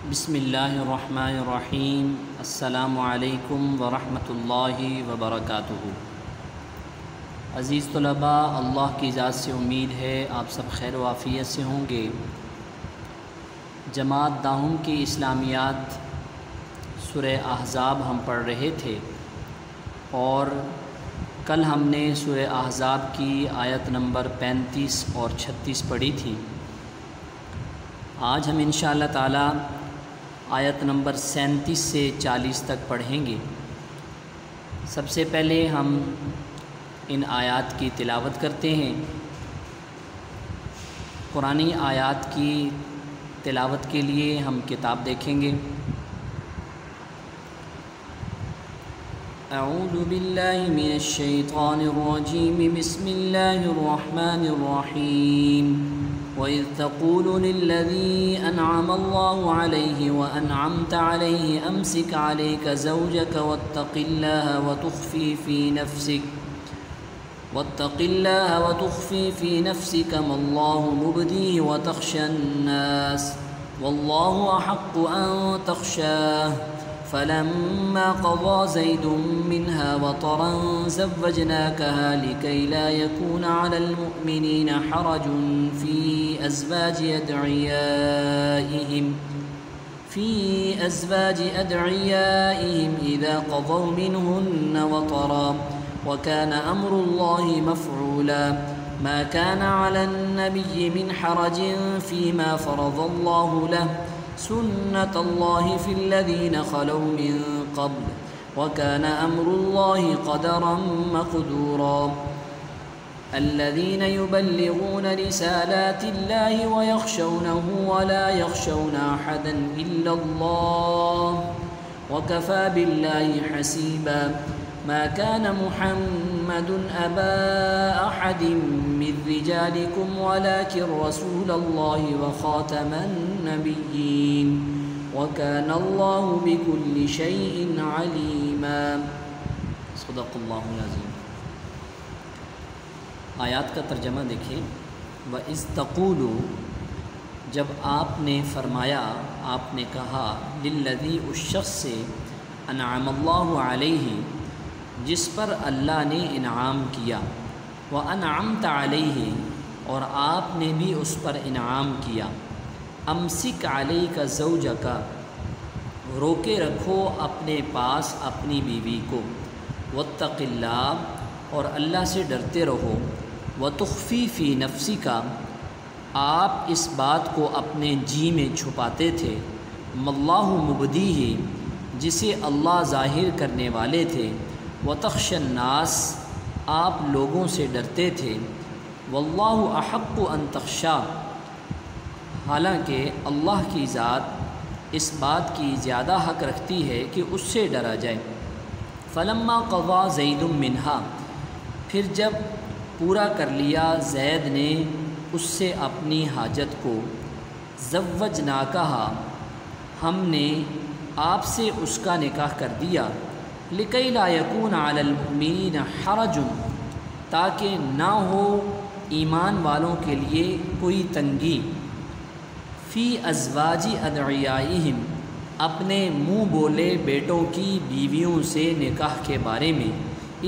بسم اللہ الرحمن الرحیم۔ السلام علیکم ورحمۃ اللہ وبرکاتہ۔ عزیز طلباء، اللہ کی ذات سے امید ہے آپ سب خیر و عافیت سے ہوں گے۔ جماعت داہم کی اسلامیات سورہ احزاب ہم پڑھ رہے تھے اور کل ہم نے سورہ احزاب کی آیت نمبر 35 اور 36 پڑھی تھی۔ آج ہم انشاءاللہ تعالی آیت نمبر 37 سے 40 تک پڑھیں گے۔ سب سے پہلے ہم ان آیات کی تلاوت کرتے ہیں۔ قرآنی آیات کی تلاوت کے لیے ہم کتاب دیکھیں گے۔ اعوذ باللہ من الشیطان الرجیم، بسم اللہ الرحمن الرحیم۔ وَإِذْ تَقُولُ لِلَّذِي أَنْعَمَ اللَّهُ عَلَيْهِ وَأَنْعَمْتَ عَلَيْهِ أَمْسِكْ عَلَيْكَ زَوْجَكَ وَاتَّقِ اللَّهَ وَتُخْفِي فِي نَفْسِكَ مَا اللَّهُ مُبْدِيهِ وَتَخْشَى النَّاسَ وَاللَّهُ أَحَقُّ أَن تَخْشَاهُ فَلَمَّا قَضَى زَيْدٌ مِّنْهَا وَطَرًا زَوَّجْنَاكَهَا لِكَيْ لَا يَكُونَ عَلَى الْمُؤْمِنِينَ حَرَجٌ فِي أَزْوَاجِ أَدْعِيَائِهِمْ إِذَا قَضَوْا مِنْهُنَّ وَطَرًا وَكَانَ أَمْرُ اللَّهِ مَفْعُولًا مَا كَانَ عَلَى النَّبِيِّ مِنْ حَرَجٍ فِيمَا فَرَضَ اللَّهُ لَهُ سُنَّةَ اللَّهِ فِي الَّذِينَ خَلَوْا مِنْ قَبْلُ وَكَانَ أَمْرُ اللَّهِ قَدَرًا مَقْدُورًا الَّذِينَ يُبَلِّغُونَ رِسَالَاتِ اللَّهِ وَيَخْشَوْنَهُ وَلَا يَخْشَوْنَ أَحَدًا إِلَّا اللَّهَ وَكَفَى بِاللَّهِ حَسِيبًا ما كان محمد أبا أحد من رجالكم ولكن رسول الله وخاتم النبيين وكان الله بكل شيء عليما۔ صدق اللہ العظیم۔ آیات کا ترجمہ دیکھیں۔ وَإِذْ تَقُولُ، جب آپ نے فرمایا، آپ نے کہا، لِلَّذِي، اس شخص سے، انعم اللہ علیہ، جس پر اللہ نے انعام کیا، وَأَنْعَمْتَ عَلَيْهِ، اور آپ نے بھی اس پر انعام کیا، امسک علیک زوجک، روکے رکھو اپنے پاس اپنی بیوی کو، واتق اللہ، اور اللہ سے ڈرتے رہو، وتخفی فی نفسک، آپ اس بات کو اپنے جی میں چھپاتے تھے، ما اللہ مبدیہ، جسے اللہ ظاہر کرنے والے تھے، وتخشى الناس، آپ لوگوں سے ڈرتے تھے، واللہ احق ان تخشى، حالانکہ اللہ کی ذات اس بات کی زیادہ حق رکھتی ہے کہ اس سے ڈرا جائے۔ فلما قضى زید منها، پھر جب پورا کر لیا زید نے اس سے اپنی حاجت کو، زوجناکہا، ہم نے آپ سے اس کا نکاح کر دیا، لِكَيْ لَا يَكُونَ عَلَى الْمُؤْمِنِينَ حَرَجٌ، تاکہ نہ ہو ایمان والوں کے لیے کوئی تنگی، فی ازواج ادعیائہم، اپنے منہ بولے بیٹوں کی بیویوں سے نکاح کے بارے میں،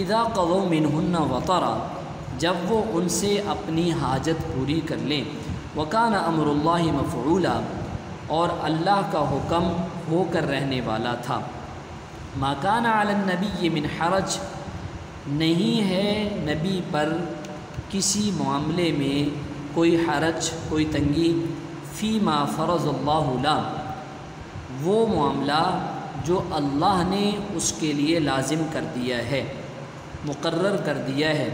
اذا قضوا منہن وطرا، جب وہ ان سے اپنی حاجت پوری کر لیں، وکان امر اللہ مفعولا، اور اللہ کا حکم ہو کر رہنے والا تھا، ما کان علی النبی من حرج، نہیں ہے نبی پر کسی معاملے میں کوئی حرج، کوئی تنگی، فیما فرض اللہ لہ، وہ معاملہ جو اللہ نے اس کے لیے لازم کر دیا ہے، مقرر کر دیا ہے،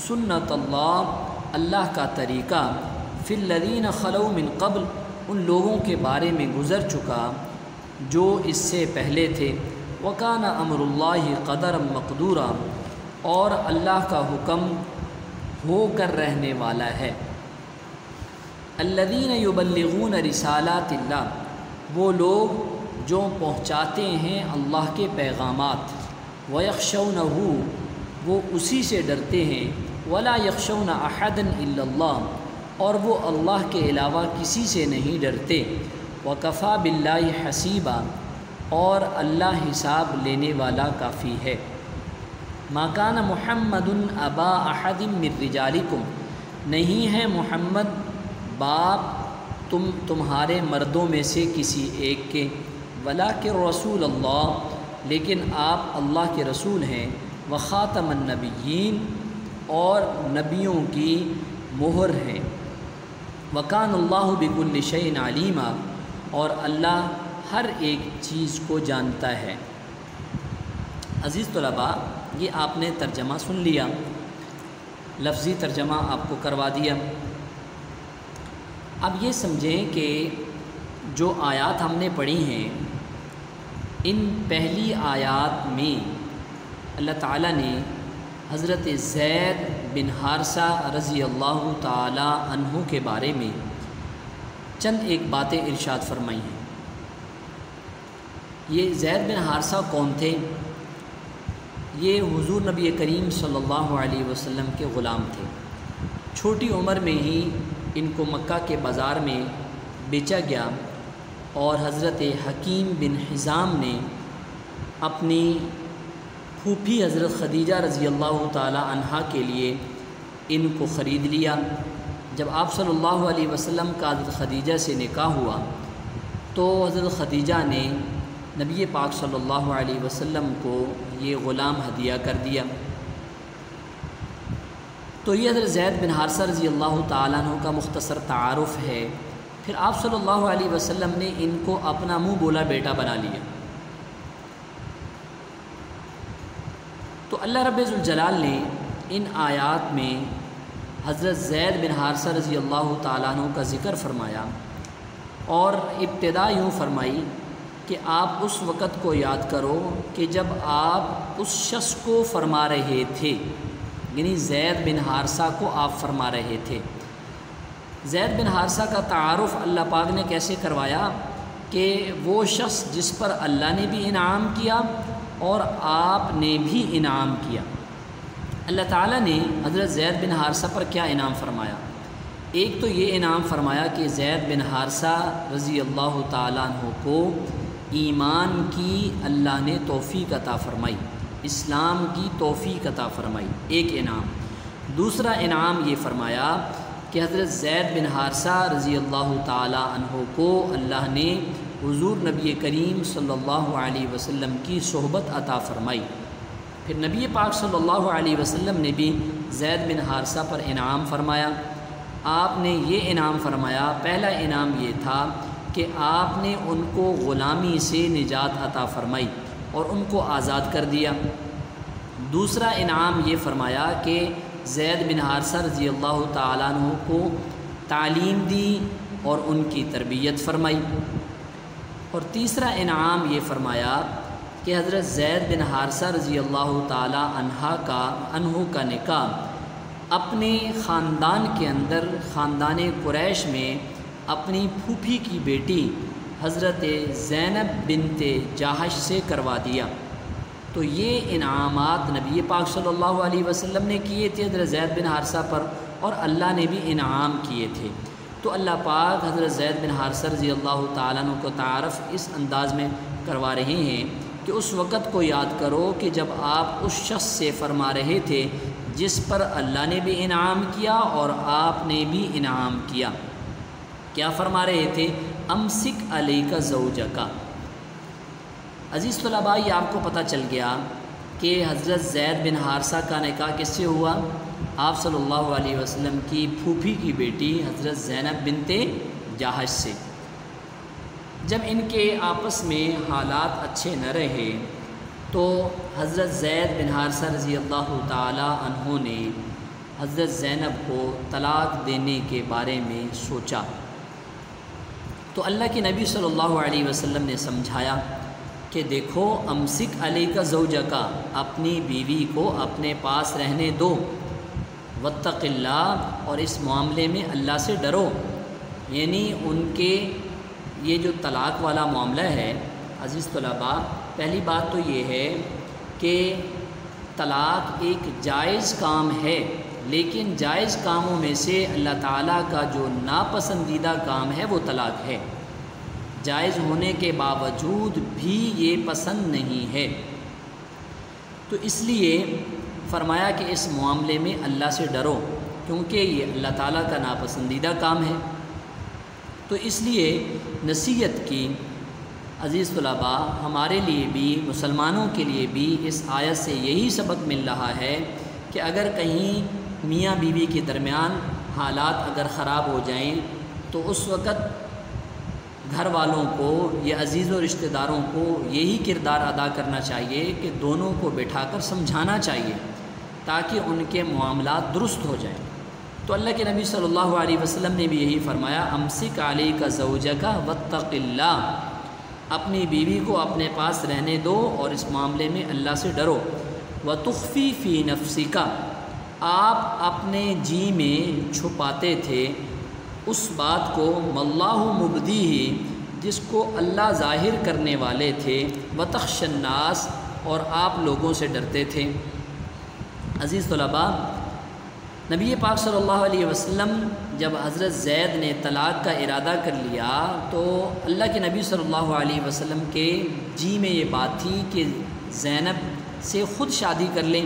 سنت اللہ، اللہ کا طریقہ، فی الذین خلو من قبل، ان لوگوں کے بارے میں گزر چکا جو اس سے پہلے تھے، وکان امر اللہ قدرا مقدورا، اور اللہ کا حکم ہو کر رہنے والا ہے۔ الذین یبلغون رسالات اللہ، وہ لوگ جو پہنچاتے ہیں اللہ کے پیغامات، ویخشونہ، وہ اسی سے ڈرتے ہیں، ولا یخشون احدا الا اللہ، اور وہ اللہ کے علاوہ کسی سے نہیں ڈرتے، وکفیٰ باللہ حسیبا، اور اللہ حساب لینے والا کافی ہے۔ ما کان محمد ابا احد من رجالکم، نہیں ہے محمد باپ تمہارے مردوں میں سے کسی ایک کے، ولکن رسول اللہ، لیکن آپ اللہ کے رسول ہیں، وخاتم النبیین، اور نبیوں کی مہر ہیں، وکان اللہ بکل شیء علیما، اور اللہ ہر ایک چیز کو جانتا ہے۔ عزیز طلباء، یہ آپ نے ترجمہ سن لیا، لفظی ترجمہ آپ کو کروا دیا۔ اب یہ سمجھیں کہ جو آیات ہم نے پڑھی ہیں، ان پہلی آیات میں اللہ تعالیٰ نے حضرت زید بن حارثہ رضی اللہ تعالی عنہ کے بارے میں چند ایک باتیں ارشاد فرمائی ہیں۔ یہ زید بن حارثہ کون تھے؟ یہ حضور نبی کریم صلی اللہ علیہ وسلم کے غلام تھے۔ چھوٹی عمر میں ہی ان کو مکہ کے بازار میں بیچا گیا، اور حضرت حکیم بن حزام نے اپنی پھوپھی حضرت خدیجہ رضی اللہ تعالی عنہا کے لیے ان کو خرید لیا۔ جب آپ صلی اللہ علیہ وسلم کا حضرت خدیجہ سے نکاح ہوا تو حضرت خدیجہ نے نبی پاک صلی اللہ علیہ وسلم کو یہ غلام ہدیہ کر دیا۔ تو یہ حضرت زید بن حارثہ رضی اللہ تعالیٰ عنہ کا مختصر تعارف ہے۔ پھر آپ صلی اللہ علیہ وسلم نے ان کو اپنا منہ بولا بیٹا بنا لیا۔ تو اللہ رب ذوالجلال نے ان آیات میں حضرت زید بن حارثہ رضی اللہ تعالیٰ عنہ کا ذکر فرمایا، اور ابتدا یوں فرمائی کہ آپ اس وقت کو یاد کرو کہ جب آپ اس شخص کو فرما رہے تھے، یعنی زید بن حارثہ کو آپ فرما رہے تھے۔ زید بن حارثہ کا تعارف اللہ پاک نے کیسے کروایا کہ وہ شخص جس پر اللہ نے بھی انعام کیا اور آپ نے بھی انعام کیا۔ اللہ تعالیٰ نے حضرت زید بن حارثہ پر کیا انعام فرمایا؟ ایک تو یہ انعام فرمایا کہ زید بن حارثہ رضی اللہ تعالیٰ عنہ کو ایمان کی اللہ نے توفیق عطا فرمائی، اسلام کی توفیق عطا فرمائی، ایک انعام۔ دوسرا انعام یہ فرمایا کہ حضرت زید بن حارثہ رضی اللہ تعالی عنہ کو اللہ نے حضور نبی کریم صلی اللہ علیہ وسلم کی صحبت عطا فرمائی۔ پھر نبی پاک صلی اللہ علیہ وسلم نے بھی زید بن حارثہ پر انعام فرمایا۔ آپ نے یہ انعام فرمایا، پہلا انعام یہ تھا کہ آپ نے ان کو غلامی سے نجات عطا فرمائی اور ان کو آزاد کر دیا۔ دوسرا انعام یہ فرمایا کہ زید بن حارثہ رضی اللہ تعالیٰ عنہ کو تعلیم دی اور ان کی تربیت فرمائی۔ اور تیسرا انعام یہ فرمایا کہ حضرت زید بن حارثہ رضی اللہ تعالیٰ عنہ کا نکاح اپنے خاندان کے اندر، خاندان قریش میں، اپنی پھوپھی کی بیٹی حضرت زینب بنت جاحش سے کروا دیا۔ تو یہ انعامات نبی پاک صلی اللہ علیہ وسلم نے کیے تھے حضرت زید بن حارثہ پر، اور اللہ نے بھی انعام کیے تھے۔ تو اللہ پاک حضرت زید بن حارثہ رضی اللہ تعالیٰ عنہ کو تعارف اس انداز میں کروا رہے ہیں کہ اس وقت کو یاد کرو کہ جب آپ اس شخص سے فرما رہے تھے جس پر اللہ نے بھی انعام کیا اور آپ نے بھی انعام کیا۔ کیا فرما رہے تھے؟ امسک علیک زوجک۔ عزیز طلباء، یہ آپ کو پتہ چل گیا کہ حضرت زید بن حارثہ کا نکاح کس سے ہوا؟ آپ صلی اللہ علیہ وسلم کی پھوپھی کی بیٹی حضرت زینب بنت جاحش سے۔ جب ان کے آپس میں حالات اچھے نہ رہے تو حضرت زید بن حارثہ رضی اللہ تعالی عنہ نے حضرت زینب کو طلاق دینے کے بارے میں سوچا۔ تو اللہ کے نبی صلی اللہ علیہ وسلم نے سمجھایا کہ دیکھو، امسک علیک زوجک، اپنی بیوی کو اپنے پاس رہنے دو، واتق اللہ، اور اس معاملے میں اللہ سے ڈرو۔ یعنی ان کے یہ جو طلاق والا معاملہ ہے عزیز طلباء، پہلی بات تو یہ ہے کہ طلاق ایک جائز کام ہے، لیکن جائز کاموں میں سے اللہ تعالیٰ کا جو ناپسندیدہ کام ہے وہ طلاق ہے۔ جائز ہونے کے باوجود بھی یہ پسند نہیں ہے۔ تو اس لیے فرمایا کہ اس معاملے میں اللہ سے ڈرو، کیونکہ یہ اللہ تعالیٰ کا ناپسندیدہ کام ہے۔ تو اس لیے نصیحت کی عزیز طلباء، ہمارے لیے بھی، مسلمانوں کے لیے بھی اس آیت سے یہی سبق مل رہا ہے کہ اگر کہیں میاں بیوی کے درمیان حالات اگر خراب ہو جائیں تو اس وقت گھر والوں کو یا عزیز و رشتہ داروں کو یہی کردار ادا کرنا چاہیے کہ دونوں کو بٹھا کر سمجھانا چاہیے تاکہ ان کے معاملات درست ہو جائیں۔ تو اللہ کے نبی صلی اللہ علیہ وسلم نے بھی یہی فرمایا، امسک علیک زوجک واتق اللہ، اپنی بیوی کو اپنے پاس رہنے دو اور اس معاملے میں اللہ سے ڈرو۔ وتخفی فی نفسک، آپ اپنے جی میں چھپاتے تھے اس بات کو، واللہ مبدیہ، جس کو اللہ ظاہر کرنے والے تھے، وتخشی الناس، اور آپ لوگوں سے ڈرتے تھے۔ عزیز طلباء، نبی پاک صلی اللہ علیہ وسلم جب حضرت زید نے طلاق کا ارادہ کر لیا تو اللہ کے نبی صلی اللہ علیہ وسلم کے جی میں یہ بات تھی کہ زینب سے خود شادی کر لیں،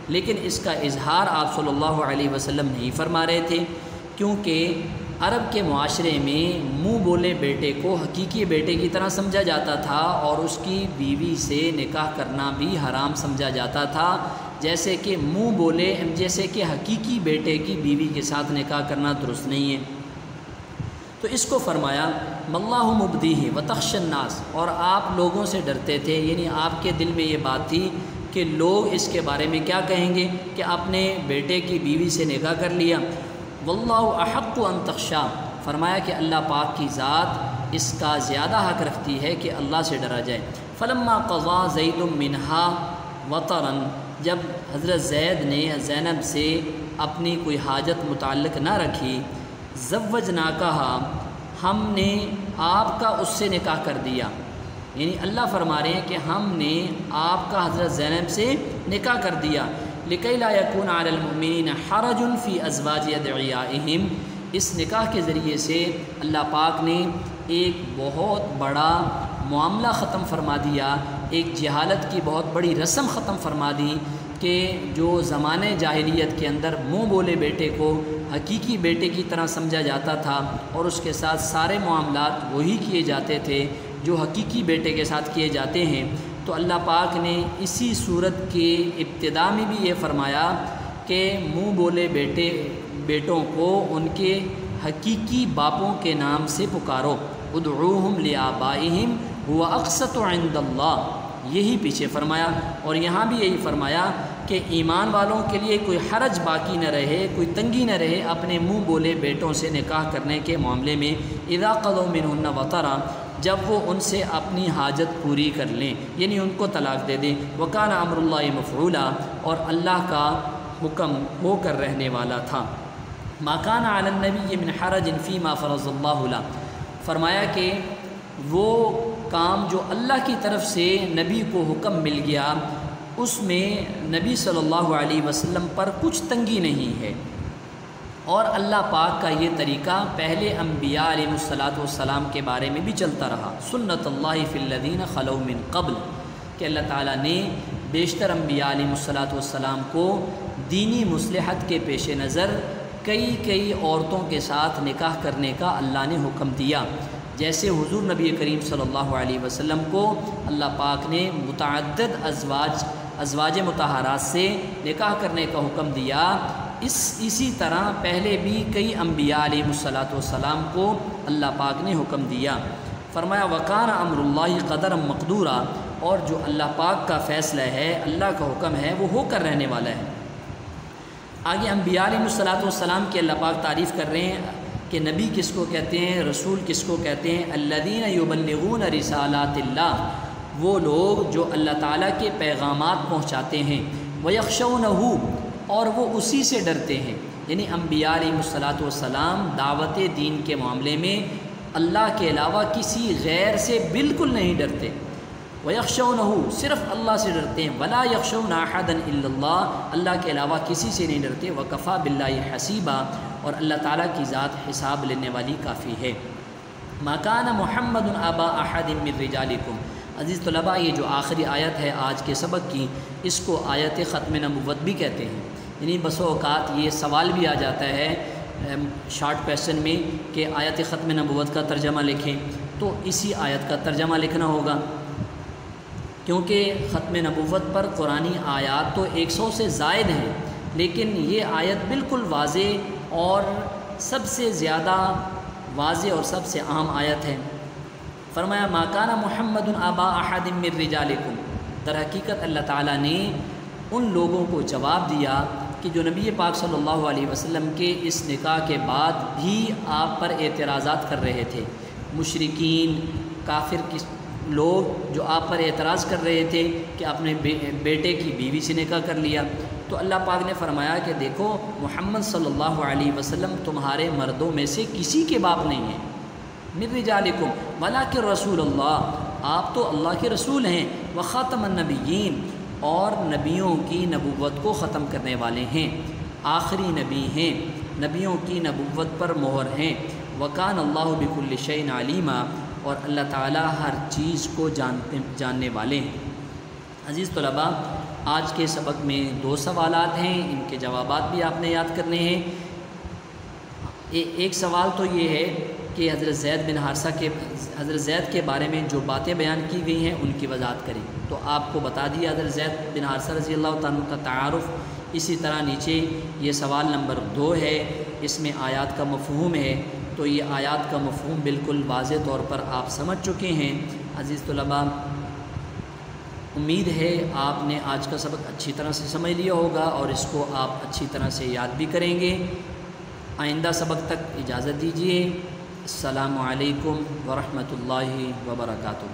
لیکن اس کا اظہار آپ صلی اللہ علیہ وسلم نہیں فرما رہے تھے، کیونکہ عرب کے معاشرے میں منہ بولے بیٹے کو حقیقی بیٹے کی طرح سمجھا جاتا تھا اور اس کی بیوی سے نکاح کرنا بھی حرام سمجھا جاتا تھا، جیسے کہ منہ بولے، جیسے کہ حقیقی بیٹے کی بیوی کے ساتھ نکاح کرنا درست نہیں ہے۔ تو اس کو فرمایا واللہ مبدیہ وتخشی الناس، اور آپ لوگوں سے ڈرتے تھے، یعنی آپ کے دل میں یہ بات تھی کہ لوگ اس کے بارے میں کیا کہیں گے کہ آپ نے بیٹے کی بیوی سے نکاح کر لیا۔ واللہ احق ان تخشی، فرمایا کہ اللہ پاک کی ذات اس کا زیادہ حق رکھتی ہے کہ اللہ سے ڈرا جائے۔ فلما قضا زید منہا وطرا، جب حضرت زید نے زینب سے اپنی کوئی حاجت متعلق نہ رکھی، زوجناکہا، ہم نے آپ کا اس سے نکاح کر دیا، یعنی اللہ فرما رہے ہیں کہ ہم نے آپ کا حضرت زینب سے نکاح کر دیا۔ لکی لا یکون علی المؤمنین حرج فی ازواج ادعیائہم، اس نکاح کے ذریعے سے اللہ پاک نے ایک بہت بڑا معاملہ ختم فرما دیا، ایک جہالت کی بہت بڑی رسم ختم فرما دی کہ جو زمانے جاہلیت کے اندر منہ بولے بیٹے کو حقیقی بیٹے کی طرح سمجھا جاتا تھا اور اس کے ساتھ سارے معاملات وہی کیے جاتے تھے جو حقیقی بیٹے کے ساتھ کیے جاتے ہیں۔ تو اللہ پاک نے اسی صورت کے ابتدا میں بھی یہ فرمایا کہ منہ بولے بیٹوں کو ان کے حقیقی باپوں کے نام سے پکارو، ادعوہم لآبائہم هو اقسط عند اللہ، یہی پیچھے فرمایا، اور یہاں بھی یہی فرمایا کہ ایمان والوں کے لیے کوئی حرج باقی نہ رہے، کوئی تنگی نہ رہے اپنے منہ بولے بیٹوں سے نکاح کرنے کے معاملے میں، اذا قضوا منہن وطرا، جب وہ ان سے اپنی حاجت پوری کر لیں، یعنی ان کو طلاق دے دیں۔ وکان امر اللہ مفعولا، اور اللہ کا حکم ہو کر رہنے والا تھا۔ ما کان علی النبی من حرج فیما فرض اللہ له، فرمایا کہ وہ کام جو اللہ کی طرف سے نبی کو حکم مل گیا اس میں نبی صلی اللہ علیہ وسلم پر کچھ تنگی نہیں ہے، اور اللہ پاک کا یہ طریقہ پہلے انبیاء علیہ السلام کے بارے میں بھی چلتا رہا، سنت اللہ فی الذین خلو من قبل، کہ اللہ تعالیٰ نے بیشتر انبیاء علیہ السلام کو دینی مصلحت کے پیش نظر کئی عورتوں کے ساتھ نکاح کرنے کا اللہ نے حکم دیا، جیسے حضور نبی کریم صلی اللہ علیہ وسلم کو اللہ پاک نے متعدد ازواج مطہرات سے نکاح کرنے کا حکم دیا، اسی طرح پہلے بھی کئی انبیاء علیہ السلام کو اللہ پاک نے حکم دیا۔ فرمایا وکان امر اللہ قدرا مقدورا، اور جو اللہ پاک کا فیصلہ ہے، اللہ کا حکم ہے، وہ ہو کر رہنے والا ہے۔ آگے انبیاء علیہ السلام کی اللہ پاک تعریف کر رہے ہیں کہ نبی کس کو کہتے ہیں، رسول کس کو کہتے ہیں، الذین یبلغون رسالات اللہ، وہ لوگ جو اللہ تعالیٰ کے پیغامات پہنچاتے ہیں، ویخشونہ، اور وہ اسی سے ڈرتے ہیں، یعنی انبیاء علیہ السلام دعوت دین کے معاملے میں اللہ کے علاوہ کسی غیر سے بالکل نہیں ڈرتے، ویخشونہ، صرف اللہ سے ڈرتے ہیں، ولا یخشون احدا الا اللہ، اللہ کے علاوہ کسی سے نہیں ڈرتے، وکفی باللہ حسیبا، اور اللہ تعالیٰ کی ذات حساب لینے والی کافی ہے۔ ما کان محمد ابا احد من رجالکم۔ عزیز طلباء، یہ جو آخری آیت ہے آج کے سبق کی، اس کو آیت ختم نبوت بھی کہتے ہیں۔ یعنی بسو اوقات یہ سوال بھی آ جاتا ہے شارٹ کویسچن میں کہ آیت ختم نبوت کا ترجمہ لکھیں، تو اسی آیت کا ترجمہ لکھنا ہوگا، کیونکہ ختم نبوت پر قرآنی آیات تو 100 سے زائد ہیں، لیکن یہ آیت بالکل واضح اور سب سے زیادہ واضح اور سب سے عام آیت ہے۔ فرمایا ما کان محمد ابا احد من رجالکم۔ در حقیقت اللہ تعالیٰ نے ان لوگوں کو جواب دیا کہ جو نبی پاک صلی اللہ علیہ وسلم کے اس نکاح کے بعد بھی آپ پر اعتراضات کر رہے تھے، مشرکین کافر لوگ جو آپ پر اعتراض کر رہے تھے کہ اپنے بیٹے کی بیوی سے نکاح کر لیا، تو اللہ پاک نے فرمایا کہ دیکھو محمد صلی اللہ علیہ وسلم تمہارے مردوں میں سے کسی کے باپ نہیں ہیں، من رجالکم ولکن رسول اللہ، آپ تو اللہ کے رسول ہیں، وخاتم النبیین، اور نبیوں کی نبوت کو ختم کرنے والے ہیں، آخری نبی ہیں، نبیوں کی نبوت پر مہر ہیں، وکان اللہ بکل شیء علیما، اور اللہ تعالیٰ ہر چیز کو جاننے والے ہیں۔ عزیز طلباء، آج کے سبق میں 2 سوالات ہیں، ان کے جوابات بھی آپ نے یاد کرنے ہیں۔ ایک سوال تو یہ ہے کہ حضرت زید بن حارثہ حضرت زید کے بارے میں جو باتیں بیان کی گئی ہیں ان کی وضاحت کریں، تو آپ کو بتا دیا حضرت زید بن حارثہ رضی اللہ تعالیٰ کا تعارف۔ اسی طرح نیچے یہ سوال نمبر 2 ہے، اس میں آیات کا مفہوم ہے، تو یہ آیات کا مفہوم بالکل واضح طور پر آپ سمجھ چکے ہیں۔ عزیز طلباء، امید ہے آپ نے آج کا سبق اچھی طرح سے سمجھ لیا ہوگا اور اس کو آپ اچھی طرح سے یاد بھی کریں گے۔ آئندہ سبق تک اجازت دیجیے۔ السلام علیکم ورحمۃ اللہ وبرکاتہ۔